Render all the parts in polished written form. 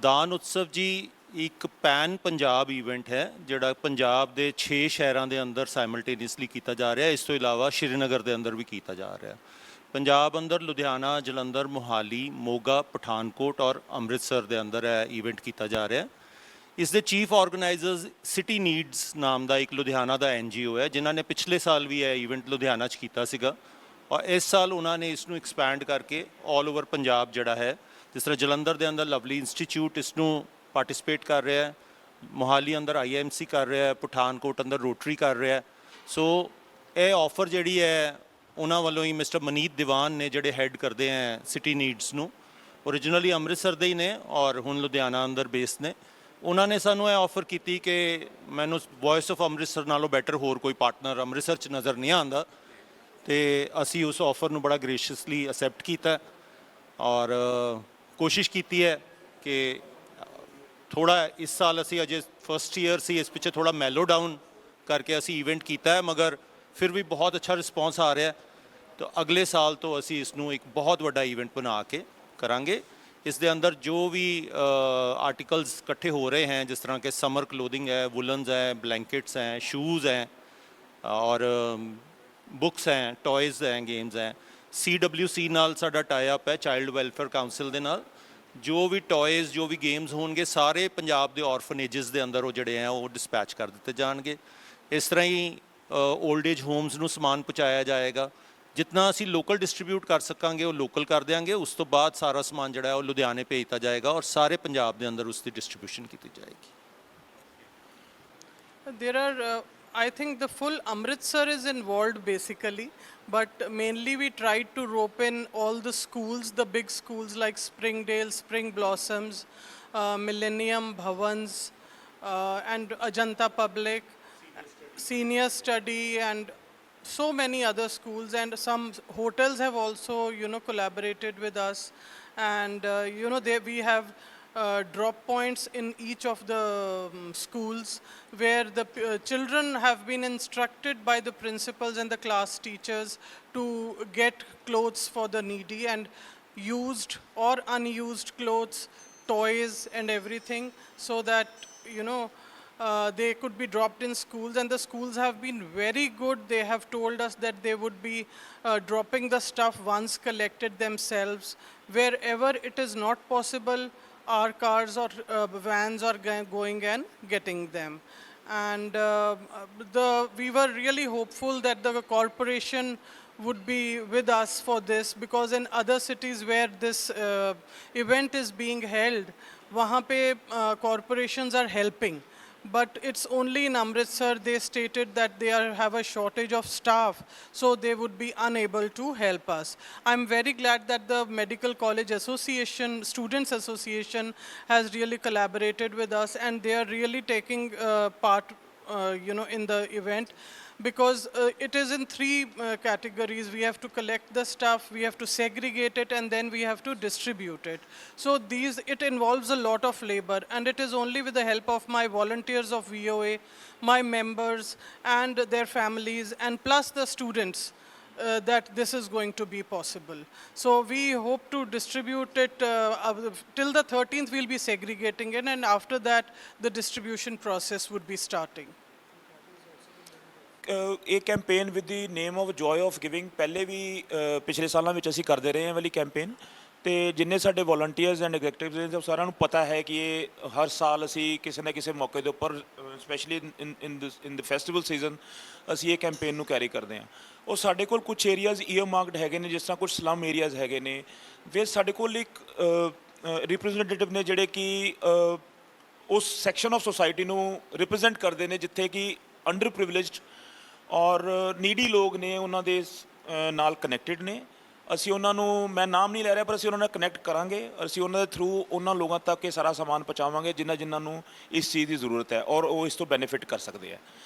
ਦਾਨ ਉਤਸਵ ਜੀ ਇੱਕ ਪੈਨ ਪੰਜਾਬ ਇਵੈਂਟ ਹੈ ਜਿਹੜਾ ਪੰਜਾਬ ਦੇ 6 ਸ਼ਹਿਰਾਂ ਦੇ ਅੰਦਰ ਸਾਈਮਲਟੇਨੀਅਸਲੀ ਕੀਤਾ ਜਾ ਰਿਹਾ। ਇਸ ਤੋਂ ਇਲਾਵਾ ਸ਼੍ਰੀਨਗਰ ਦੇ ਅੰਦਰ ਵੀ ਕੀਤਾ ਜਾ ਰਿਹਾ। ਪੰਜਾਬ ਅੰਦਰ ਲੁਧਿਆਣਾ, ਜਲੰਧਰ, ਮੋਹਾਲੀ, ਮੋਗਾ, ਪਠਾਨਕੋਟ ਔਰ ਅੰਮ੍ਰਿਤਸਰ ਦੇ ਅੰਦਰ ਇਹ ਇਵੈਂਟ ਕੀਤਾ ਜਾ ਰਿਹਾ। ਇਸ ਦੇ ਚੀਫ ਆਰਗੇਨਾਈਜ਼ਰਸ ਸਿਟੀ ਨੀਡਸ ਨਾਮ ਦਾ ਇੱਕ ਲੁਧਿਆਣਾ ਦਾ NGO ਹੈ, ਜਿਨ੍ਹਾਂ ਨੇ ਪਿਛਲੇ ਸਾਲ ਵੀ ਇਹ ਇਵੈਂਟ ਲੁਧਿਆਣਾ 'ਚ ਕੀਤਾ ਸੀਗਾ ਔਰ ਇਸ ਸਾਲ ਉਹਨਾਂ ਨੇ ਇਸ ਨੂੰ ਐਕਸਪੈਂਡ ਕਰਕੇ ਆਲ ਓਵਰ ਪੰਜਾਬ ਜਿਹੜਾ ਹੈ, ਜਿਸ ਤਰ੍ਹਾਂ ਜਲੰਧਰ ਦੇ ਅੰਦਰ ਲਵਲੀ ਇੰਸਟੀਚਿਊਟ ਇਸ ਨੂੰ ਪਾਰਟਿਸਿਪੇਟ ਕਰ ਰਿਹਾ ਹੈ, ਮੋਹਾਲੀ ਅੰਦਰ IMC ਕਰ ਰਿਹਾ ਹੈ, ਪਠਾਨਕੋਟ ਅੰਦਰ ਰੋਟਰੀ ਕਰ ਰਿਹਾ। ਸੋ ਇਹ ਆਫਰ ਜਿਹੜੀ ਹੈ ਉਹਨਾਂ ਵੱਲੋਂ ਹੀ ਮਿਸਟਰ ਮਨੀਤ ਦੀਵਾਨ ਨੇ ਜਿਹੜੇ ਹੈੱਡ ਕਰਦੇ ਹੈ ਸਿਟੀ ਨੀਡਸ ਨੂੰ, ਓਰੀਜਨਲੀ ਅੰਮ੍ਰਿਤਸਰ ਦੇ ਹੀ ਨੇ ਔਰ ਹੁਣ ਲੁਧਿਆਣਾ ਅੰਦਰ ਬੇਸ ਨੇ। ਉਹਨਾਂ ਨੇ ਸਾਨੂੰ ਇਹ ਆਫਰ ਕੀਤੀ ਕਿ ਮੈਨੂੰ ਵੌਇਸ ਆਫ ਅੰਮ੍ਰਿਤਸਰ ਨਾਲੋਂ ਬੈਟਰ ਹੋਰ ਕੋਈ ਪਾਰਟਨਰ ਅੰਮ੍ਰਿਤਸਰ 'ਚ ਨਜ਼ਰ ਨਹੀਂ ਆਉਂਦਾ ਅਤੇ ਅਸੀਂ ਉਸ ਆਫਰ ਨੂੰ ਬੜਾ ਗ੍ਰੇਸ਼ੀਅਸਲੀ ਅਸੈਪਟ ਕੀਤਾ ਔਰ ਕੋਸ਼ਿਸ਼ ਕੀਤੀ ਹੈ ਕਿ ਥੋੜ੍ਹਾ ਇਸ ਸਾਲ ਅਸੀਂ ਅਜੇ ਫਸਟ ਈਅਰ ਸੀ, ਇਸ ਪਿੱਛੇ ਥੋੜ੍ਹਾ ਮੈਲੋ ਡਾਊਨ ਕਰਕੇ ਅਸੀਂ ਇਵੈਂਟ ਕੀਤਾ ਹੈ, ਮਗਰ ਫਿਰ ਵੀ ਬਹੁਤ ਅੱਛਾ ਰਿਸਪੌਂਸ ਆ ਰਿਹਾ। ਤਾਂ ਅਗਲੇ ਸਾਲ ਤੋਂ ਅਸੀਂ ਇਸ ਨੂੰ ਇੱਕ ਬਹੁਤ ਵੱਡਾ ਇਵੈਂਟ ਬਣਾ ਕੇ ਕਰਾਂਗੇ। ਇਸ ਦੇ ਅੰਦਰ ਜੋ ਵੀ ਆਰਟੀਕਲਸ ਇਕੱਠੇ ਹੋ ਰਹੇ हैं, ਜਿਸ ਤਰ੍ਹਾਂ ਕਿ ਸਮਰ ਕਲੋਥਿੰਗ ਹੈ, ਵੁਲਨਸ ਹੈ, ਬਲੈਂਕਟਸ ਹੈ, ਸ਼ੂਜ਼ ਹੈ ਔਰ ਬੁੱਕਸ ਹੈ, ਟॉयज़ ਹੈ, ਗੇਮਸ ਹੈ। CWC ਨਾਲ ਸਾਡਾ ਟਾਈ ਅਪ ਹੈ, ਚਾਈਲਡ ਵੈਲਫੇਅਰ ਕਾਊਂਸਿਲ ਦੇ ਨਾਲ। ਜੋ ਵੀ ਟॉयज़, ਜੋ ਵੀ ਗੇਮਸ ਹੋਣਗੇ ਸਾਰੇ ਪੰਜਾਬ ਦੇ ਔਰਫਨੇਜਸ ਦੇ ਅੰਦਰ ਉਹ ਜਿਹੜੇ ਹੈ ਉਹ ਡਿਸਪੈਚ ਕਰ ਦਿੱਤੇ ਜਾਣਗੇ। ਇਸ ਤਰ੍ਹਾਂ ਹੀ ਓਲਡ ਏਜ ਹੋਮਸ ਨੂੰ ਸਮਾਨ ਪਹੁੰਚਾਇਆ ਜਾਏਗਾ। ਜਿੰਨਾ ਅਸੀਂ ਲੋਕਲ ਡਿਸਟਰੀਬਿਊਟ ਕਰ ਸਕਾਂਗੇ ਉਹ ਲੋਕਲ ਕਰ ਦਿਆਂਗੇ। ਉਸ ਤੋਂ ਬਾਅਦ ਸਾਰਾ ਸਮਾਨ ਜਿਹੜਾ ਹੈ ਉਹ ਲੁਧਿਆਣੇ ਭੇਜ ਦਿੱਤਾ ਜਾਏਗਾ ਔਰ ਸਾਰੇ ਪੰਜਾਬ ਦੇ ਅੰਦਰ ਉਸ ਦੀ ਡਿਸਟਰੀਬਿਊਸ਼ਨ ਕੀਤੀ ਜਾਏਗੀ। There are, I think the full Amritsar is involved basically, but mainly we tried to rope in all the schools, the big schools like Springdale, Spring Blossoms, Millennium Bhavans, and Ajanta Public, Senior Study, and so many other schools, and some hotels have also, collaborated with us, and we have drop points in each of the schools where the children have been instructed by the principals and the class teachers to get clothes for the needy, and used or unused clothes, toys and everything, so that they could be dropped in schools. And the schools have been very good. They have told us that they would be dropping the stuff once collected themselves. Wherever it is not possible, our cars or vans are going and getting them. And we were really hopeful that the corporation would be with us for this, because in other cities where this event is being held, wahan pe corporations are helping. But it's only in Amritsar they stated that they have a shortage of staff, so they would be unable to help us. I'm very glad that the Medical College Association, Students Association, has really collaborated with us, and they are really taking part in the event, because it is in three categories. We have to collect the stuff, we have to segregate it, and then we have to distribute it. So it involves a lot of labor, and it is only with the help of my volunteers of VOA, my members and their families, and plus the students, that this is going to be possible. So we hope to distribute it till the 13th. We'll be segregating it, and after that the distribution process would be starting. ਇਹ campaign with the name of joy of giving ਪਹਿਲੇ ਵੀ ਪਿਛਲੇ ਸਾਲਾਂ ਵਿੱਚ ਅਸੀਂ ਕਰਦੇ ਰਹੇ ਹਾਂ ਵਾਲੀ ਕੈਂਪੇਨ, ਅਤੇ ਜਿੰਨੇ ਸਾਡੇ ਵੋਲੰਟੀਅਰਸ ਐਂਡ ਐਗਜ਼ੈਕਟਿਵਸ ਨੇ ਸਾਰਿਆਂ ਨੂੰ ਪਤਾ ਹੈ ਕਿ ਇਹ ਹਰ ਸਾਲ ਅਸੀਂ ਕਿਸੇ ਨਾ ਕਿਸੇ ਮੌਕੇ ਦੇ ਉੱਪਰ, specially in the festival season, ਅਸੀਂ ਇਹ ਕੈਂਪੇਨ ਨੂੰ ਕੈਰੀ ਕਰਦੇ ਹਾਂ। ਉਹ ਸਾਡੇ ਕੋਲ ਕੁਛ ਏਰੀਆਜ਼ ਈਅਰ ਮਾਰਕਡ ਹੈਗੇ ਨੇ, ਜਿਸ ਤਰ੍ਹਾਂ ਕੁਛ ਸਲਮ ਏਰੀਆਜ਼ ਹੈਗੇ ਨੇ। ਫਿਰ ਸਾਡੇ ਕੋਲ ਇੱਕ ਰਿਪਰੈਜ਼ੈਂਟੇਟਿਵ ਨੇ ਜਿਹੜੇ ਕਿ ਉਸ ਸੈਕਸ਼ਨ ਆਫ ਸੁਸਾਇਟੀ ਨੂੰ ਰਿਪਰੈਜ਼ੈਂਟ ਕਰਦੇ ਨੇ ਜਿੱਥੇ ਕਿ ਅੰਡਰ ਪ੍ਰਿਵਿਲੇਜਡ ਔਰ ਨੀਡੀ ਲੋਕ ਨੇ, ਉਹਨਾਂ ਦੇ ਨਾਲ ਕਨੈਕਟਡ ਨੇ। ਅਸੀਂ ਉਹਨਾਂ ਨੂੰ, ਮੈਂ ਨਾਮ ਨਹੀਂ ਲੈ ਰਿਹਾ, ਪਰ ਅਸੀਂ ਉਹਨਾਂ ਨਾਲ ਕਨੈਕਟ ਕਰਾਂਗੇ। ਅਸੀਂ ਉਹਨਾਂ ਦੇ ਥਰੂ ਉਹਨਾਂ ਲੋਕਾਂ ਤੱਕ ਇਹ ਸਾਰਾ ਸਮਾਨ ਪਹੁੰਚਾਵਾਂਗੇ ਜਿਨ੍ਹਾਂ ਨੂੰ ਇਸ ਚੀਜ਼ ਦੀ ਜ਼ਰੂਰਤ ਹੈ ਔਰ ਉਹ ਇਸ ਤੋਂ ਬੈਨੀਫਿਟ ਕਰ ਸਕਦੇ ਆ।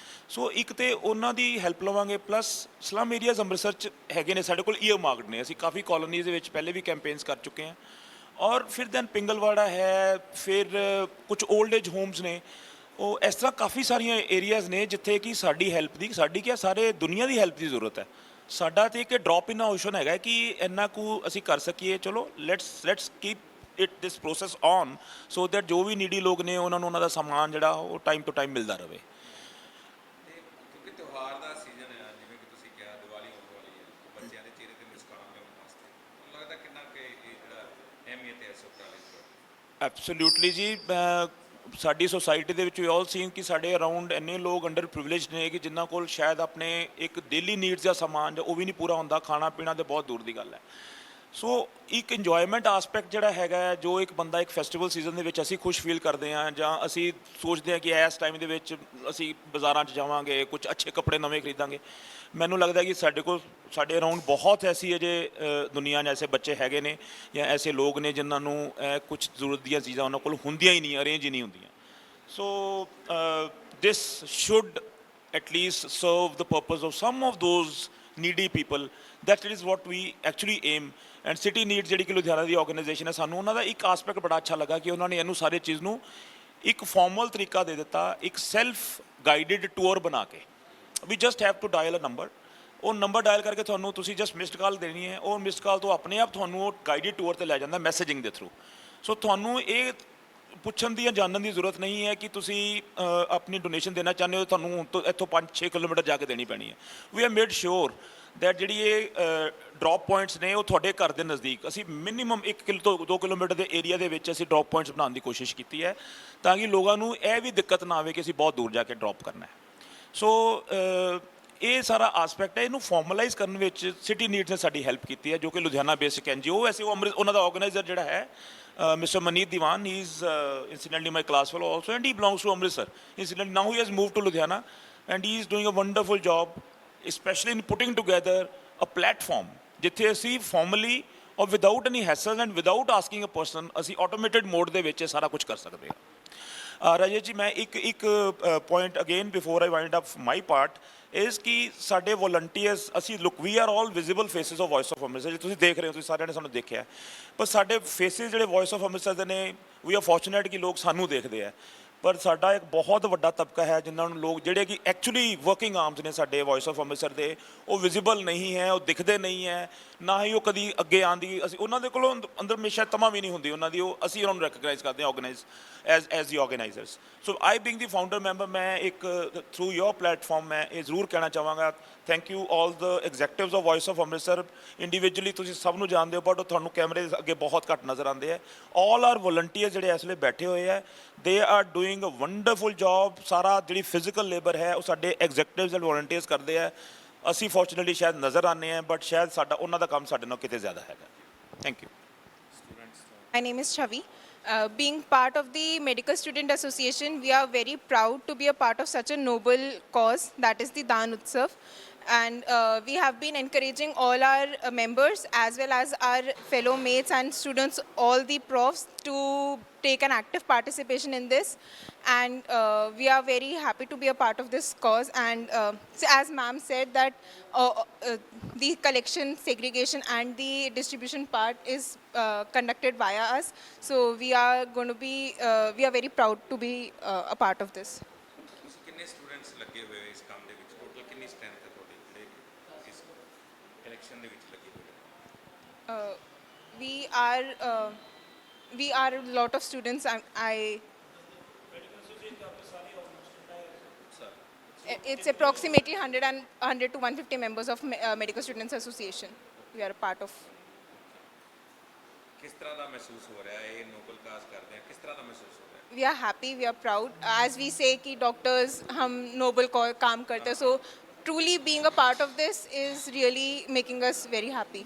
ਸੋ ਇੱਕ ਤਾਂ ਉਹਨਾਂ ਦੀ ਹੈਲਪ ਲਵਾਂਗੇ, ਪਲੱਸ ਸਲਮ ਏਰੀਆਜ਼ ਅੰਮ੍ਰਿਤਸਰ 'ਚ ਹੈਗੇ ਨੇ ਸਾਡੇ ਕੋਲ ਈਅਰ ਮਾਰਕਡ ਨੇ। ਅਸੀਂ ਕਾਫੀ ਕਾਲੋਨੀਜ਼ ਦੇ ਵਿੱਚ ਪਹਿਲੇ ਵੀ ਕੈਂਪੇਨਸ ਕਰ ਚੁੱਕੇ ਹਾਂ। ਔਰ ਫਿਰ ਦੈਨ ਪਿੰਗਲਵਾੜਾ ਹੈ, ਫਿਰ ਕੁਛ ਓਲਡ ਏਜ ਹੋਮਸ ਨੇ। ਉਹ ਇਸ ਤਰ੍ਹਾਂ ਕਾਫੀ ਸਾਰੀਆਂ ਏਰੀਆਜ਼ ਨੇ ਜਿੱਥੇ ਕਿ ਸਾਡੀ ਹੈਲਪ ਦੀ, ਸਾਡੀ ਕੀ ਸਾਰੇ ਦੁਨੀਆ ਦੀ ਹੈਲਪ ਦੀ ਜ਼ਰੂਰਤ ਹੈ। ਸਾਡਾ ਤਾਂ ਇੱਕ ਡਰੋਪ ਇਨ ਓਸ਼ਨ ਹੈਗਾ ਕਿ ਇੰਨਾ ਕੁ ਅਸੀਂ ਕਰ ਸਕੀਏ। ਚਲੋ let's keep it this process on so that ਜੋ ਵੀ ਨੀਡੀ ਲੋਕ ਨੇ ਉਹਨਾਂ ਨੂੰ ਉਹਨਾਂ ਦਾ ਸਮਾਨ ਜਿਹੜਾ ਉਹ ਟਾਈਮ ਟੂ ਟਾਈਮ ਮਿਲਦਾ ਰਹੇ। ਤੇ ਕਿਉਂਕਿ ਤਿਉਹਾਰ ਦਾ ਸੀਜ਼ਨ ਹੈ, ਜਿਵੇਂ ਕਿ ਤੁਸੀਂ ਕਿਹਾ ਦੀਵਾਲੀ ਆਉਣ ਵਾਲੀ ਹੈ, ਬੱਚਿਆਂ ਦੇ ਚਿਹਰੇ ਤੇ ਮੁਸਕਾਨ ਲਿਆਉਣ ਵਾਸਤੇ ਤੁਹਾਨੂੰ ਲੱਗਦਾ ਕਿੰਨਾ ਕਿ ਇਹ ਜਿਹੜਾ ਅਹਿਮੀਅਤ ਹੈ ਇਸ ਉਪਰਾਲੇ ਦੀ? ਐਬਸੋਲਿਊਟਲੀ ਜੀ, ਸਾਡੀ ਸੋਸਾਇਟੀ ਦੇ ਵਿੱਚ ਵੀ ਆਲ ਸੀਨ ਕਿ ਸਾਡੇ ਅਰਾਊਂਡ ਇੰਨੇ ਲੋਕ ਅੰਡਰ ਪ੍ਰਿਵਿਲੇਜਡ ਨੇ ਕਿ ਜਿਨ੍ਹਾਂ ਕੋਲ ਸ਼ਾਇਦ ਆਪਣੇ ਇੱਕ ਡੇਲੀ ਨੀਡਸ ਦਾ ਸਮਾਨ ਉਹ ਵੀ ਨਹੀਂ ਪੂਰਾ ਹੁੰਦਾ, ਖਾਣਾ ਪੀਣਾ ਤੇ ਬਹੁਤ ਦੂਰ ਦੀ ਗੱਲ ਹੈ। ਸੋ ਇੱਕ ਇੰਜੋਇਮੈਂਟ ਆਸਪੈਕਟ ਜਿਹੜਾ ਹੈਗਾ ਹੈ, ਜੋ ਇੱਕ ਬੰਦਾ ਇੱਕ ਫੈਸਟੀਵਲ ਸੀਜ਼ਨ ਦੇ ਵਿੱਚ ਅਸੀਂ ਖੁਸ਼ ਫੀਲ ਕਰਦੇ ਹਾਂ ਜਾਂ ਅਸੀਂ ਸੋਚਦੇ ਹਾਂ ਕਿ ਇਸ ਟਾਈਮ ਦੇ ਵਿੱਚ ਅਸੀਂ ਬਾਜ਼ਾਰਾਂ 'ਚ ਜਾਵਾਂਗੇ, ਕੁਝ ਅੱਛੇ ਕੱਪੜੇ ਨਵੇਂ ਖਰੀਦਾਂਗੇ। ਮੈਨੂੰ ਲੱਗਦਾ ਕਿ ਸਾਡੇ ਅਰਾਊਂਡ ਬਹੁਤ ਐਸੀ ਅਜੇ ਦੁਨੀਆ 'ਚ ਐਸੇ ਬੱਚੇ ਹੈਗੇ ਨੇ ਜਾਂ ਐਸੇ ਲੋਕ ਨੇ ਜਿਨ੍ਹਾਂ ਨੂੰ ਕੁਝ ਜ਼ਰੂਰਤ ਦੀਆਂ ਚੀਜ਼ਾਂ ਉਹਨਾਂ ਕੋਲ ਹੁੰਦੀਆਂ ਹੀ ਨਹੀਂ, ਅਰੇਂਜ ਹੀ ਨਹੀਂ ਹੁੰਦੀਆਂ। ਸੋ ਦਿਸ should at least serve the purpose of some of those needy people. That is what we actually aim. And city need ਜਿਹੜੀ ਕਿ ਲੁਧਿਆਣਾ ਦੀ ਆਰਗੇਨਾਈਜੇਸ਼ਨ ਹੈ, ਸਾਨੂੰ ਉਹਨਾਂ ਦਾ ਇੱਕ ਆਸਪੈਕਟ ਬੜਾ ਅੱਛਾ ਲੱਗਾ ਕਿ ਉਹਨਾਂ ਨੇ ਇਹਨੂੰ ਸਾਰੇ ਚੀਜ਼ ਨੂੰ ਇੱਕ ਫਾਰਮਲ ਤਰੀਕਾ ਦੇ ਦਿੱਤਾ, ਇੱਕ ਸੈਲਫ ਗਾਈਡਡ ਟੂਰ ਬਣਾ ਕੇ। We just have to dial a number, ਉਹ ਨੰਬਰ ਡਾਇਲ ਕਰਕੇ ਤੁਹਾਨੂੰ ਤੁਸੀਂ ਜਸਟ ਮਿਸਡ ਕਾਲ ਦੇਣੀ ਹੈ, ਉਹ ਮਿਸਡ ਕਾਲ ਤੋਂ ਆਪਣੇ ਆਪ ਤੁਹਾਨੂੰ ਉਹ ਗਾਈਡਡ ਟੂਰ 'ਤੇ ਲੈ ਜਾਂਦਾ ਮੈਸੇਜਿੰਗ ਦੇ ਥਰੂ। ਸੋ ਤੁਹਾਨੂੰ ਇਹ ਪੁੱਛਣ ਦੀ ਜਾਂ ਜਾਣਨ ਦੀ ਜ਼ਰੂਰਤ ਨਹੀਂ ਹੈ ਕਿ ਤੁਸੀਂ ਆਪਣੀ ਡੋਨੇਸ਼ਨ ਦੇਣਾ ਚਾਹੁੰਦੇ ਹੋ, ਤੁਹਾਨੂੰ ਹੁਣ ਤੋਂ ਇੱਥੋਂ 5-6 ਕਿਲੋਮੀਟਰ ਜਾ ਕੇ ਦੇਣੀ ਪੈਣੀ ਹੈ। We are made sure that ਜਿਹੜੀ ਇਹ ਡ੍ਰੌਪ ਪੁਆਇੰਟਸ ਨੇ ਉਹ ਤੁਹਾਡੇ ਘਰ ਦੇ ਨਜ਼ਦੀਕ, ਅਸੀਂ ਮਿਨੀਮਮ 1 ਤੋਂ 2 ਕਿਲੋਮੀਟਰ ਦੇ ਏਰੀਆ ਦੇ ਵਿੱਚ ਅਸੀਂ ਡ੍ਰੌਪ ਪੁਆਇੰਟਸ ਬਣਾਉਣ ਦੀ ਕੋਸ਼ਿਸ਼ ਕੀਤੀ ਹੈ ਤਾਂ ਕਿ ਲੋਕਾਂ ਨੂੰ ਇਹ ਵੀ ਦਿੱਕਤ ਨਾ ਆਵੇ ਕਿ ਅਸੀਂ ਬਹੁਤ ਦੂਰ ਜਾ ਕੇ ਡ੍ਰੌਪ ਕਰਨਾ ਹੈ। ਸੋ ਇਹ ਸਾਰਾ ਆਸਪੈਕਟ ਹੈ, ਇਹਨੂੰ ਫਾਰਮਲਾਈਜ਼ ਕਰਨ ਵਿੱਚ ਸਿਟੀ ਨੀਡਸ ਨੇ ਸਾਡੀ ਹੈਲਪ ਕੀਤੀ ਹੈ, ਜੋ ਕਿ ਲੁਧਿਆਣਾ ਬੇਸਿਕ NGO। ਵੈਸੇ ਉਹ ਉਹਨਾਂ ਦਾ ਆਰਗੇਨਾਈਜ਼ਰ ਜਿਹੜਾ ਹੈ Mr. Maneet Diwan, he is incidentally my class fellow also, and he belongs to Amritsar. Incidentally, now he has moved to Ludhiana, and he is doing a wonderful job, especially in putting together a platform ਜਿੱਥੇ ਅਸੀਂ formally or without any hassle and without asking a person ਅਸੀਂ automated mode ਦੇ ਵਿੱਚ ਇਹ ਸਾਰਾ ਕੁਝ ਕਰ ਸਕਦੇ ਹਾਂ। ਰਾਜੇਸ਼ ਜੀ, ਮੈਂ ਇੱਕ point again before I wind up my part is ਕਿ ਸਾਡੇ ਵੋਲੰਟੀਅਰਸ, ਅਸੀਂ look we are all visible faces of voice of Amritsar. ਜੇ ਤੁਸੀਂ ਦੇਖ ਰਹੇ ਹੋ, ਤੁਸੀਂ ਸਾਰਿਆਂ ਨੇ ਸਾਨੂੰ ਦੇਖਿਆ, ਪਰ ਸਾਡੇ ਫੇਸਿਸ ਜਿਹੜੇ ਵੌਇਸ ਆਫ ਅੰਮ੍ਰਿਤਸਰ ਦੇ ਨੇ, ਵੀ ਆਰ ਫੋਰਚੂਨੇਟ ਕਿ ਲੋਕ ਸਾਨੂੰ ਦੇਖਦੇ ਆ। ਪਰ ਸਾਡਾ ਇੱਕ ਬਹੁਤ ਵੱਡਾ ਤਬਕਾ ਹੈ ਜਿਨ੍ਹਾਂ ਨੂੰ ਲੋਕ ਜਿਹੜੇ ਕਿ ਐਕਚੁਅਲੀ ਵਰਕਿੰਗ ਆਰਮਸ ਨੇ ਸਾਡੇ ਵੌਇਸ ਆਫ ਅੰਮ੍ਰਿਤਸਰ ਦੇ, ਉਹ ਵਿਜ਼ੀਬਲ ਨਹੀਂ ਹੈ, ਉਹ ਦਿਖਦੇ ਨਹੀਂ ਹੈ, ਨਾ ਹੀ ਉਹ ਕਦੀ ਅੱਗੇ ਆਉਣ ਦੀ ਅਸੀਂ ਉਹਨਾਂ ਦੇ ਕੋਲੋਂ ਅੰਦਰ ਹਮੇਸ਼ਾ ਤਮਾ ਵੀ ਨਹੀਂ ਹੁੰਦੀ ਉਹਨਾਂ ਦੀ, ਉਹ ਅਸੀਂ ਉਹਨਾਂ ਨੂੰ ਰੈਕਗਨਾਈਜ਼ ਕਰਦੇ ਹਾਂ ਆਰਗੇਨਾਈਜ਼ ਐਜ਼ ਦੀ ਆਰਗੇਨਾਈਜ਼ਰਸ। ਸੋ ਆਈ ਬੀਇੰਗ ਦੀ ਫਾਊਂਡਰ ਮੈਂਬਰ, ਮੈਂ ਇੱਕ ਥਰੂ ਯੋਰ ਪਲੇਟਫਾਰਮ ਮੈਂ ਇਹ ਜ਼ਰੂਰ ਕਹਿਣਾ ਚਾਹਾਂਗਾ, thank you all the executives of voice of Amritsar. Individually ਤੁਸੀਂ ਸਭ ਨੂੰ ਜਾਣਦੇ ਹੋ, ਬਟ ਉਹ ਤੁਹਾਨੂੰ ਕੈਮਰੇ ਅੱਗੇ ਬਹੁਤ ਘੱਟ ਨਜ਼ਰ ਆਉਂਦੇ ਹੈ। ਆਲ ਆਰ ਵੋਲੰਟੀਅਰ ਜਿਹੜੇ ਇਸ ਵੇਲੇ ਬੈਠੇ ਹੋਏ ਹੈ, they are doing a wonderful job. ਸਾਰਾ ਜਿਹੜੀ ਫਿਜ਼ੀਕਲ ਲੇਬਰ ਹੈ ਉਹ ਸਾਡੇ ਐਗਜ਼ੈਕਟਿਵਸ ਐਂਡ ਵੋਲੰਟੀਅਰਸ ਕਰਦੇ ਹੈ। ਅਸੀਂ ਫੋਰਚੂਨੇਟਲੀ ਸ਼ਾਇਦ ਨਜ਼ਰ ਆਉਂਦੇ ਹਾਂ, ਬਟ ਸ਼ਾਇਦ ਸਾਡਾ ਉਹਨਾਂ ਦਾ ਕੰਮ ਸਾਡੇ ਨਾਲ ਕਿਤੇ ਜ਼ਿਆਦਾ ਹੈਗਾ। Thank you. My name is Chavi. Being part of the Medical Student Association, we are very proud to be a part of such a noble cause, that is the Daan Utsav. And we have been encouraging all our members as well as our fellow mates and students, all the profs, to take an active participation in this. And we are very happy to be a part of this cause. And so as ma'am said that the collection, segregation and the distribution part is conducted via us. So we are going to be, we are very proud to be a part of this. ਤੁਸੀਂ ਕਿੰਨੇ students ਲੱਗੇ ਹੋਏ ਹੋ ਇਸ ਕੰਮ ਦੇ ਵਿੱਚ? Total ਕਿੰਨੀ ਸਟਰੈਂਥ ਹੈ ਤੁਹਾਡੀ ਜਿਹੜੇ ਇਸ ਕਲੈਕਸ਼ਨ ਦੇ ਵਿੱਚ ਲੱਗੇ ਹੋਏ ਹੋ? We are a lot of students. It's approximately 100 to 150 members of Medical Students Association. We are a part of. ਕਿਸ ਤਰ੍ਹਾਂ ਦਾ ਮਹਿਸੂਸ ਹੋ ਰਿਹਾ ਹੈ ਇਹ ਨੋਬਲ ਕਾਜ਼ ਕਰਦੇ ਆ? ਕਿਸ ਤਰ੍ਹਾਂ ਦਾ ਮਹਿਸੂਸ ਹੋ ਰਿਹਾ ਹੈ? We are happy, we are proud. As we say कि doctors हम noble काम करते हैं, so truly being a part of this is really making us very happy.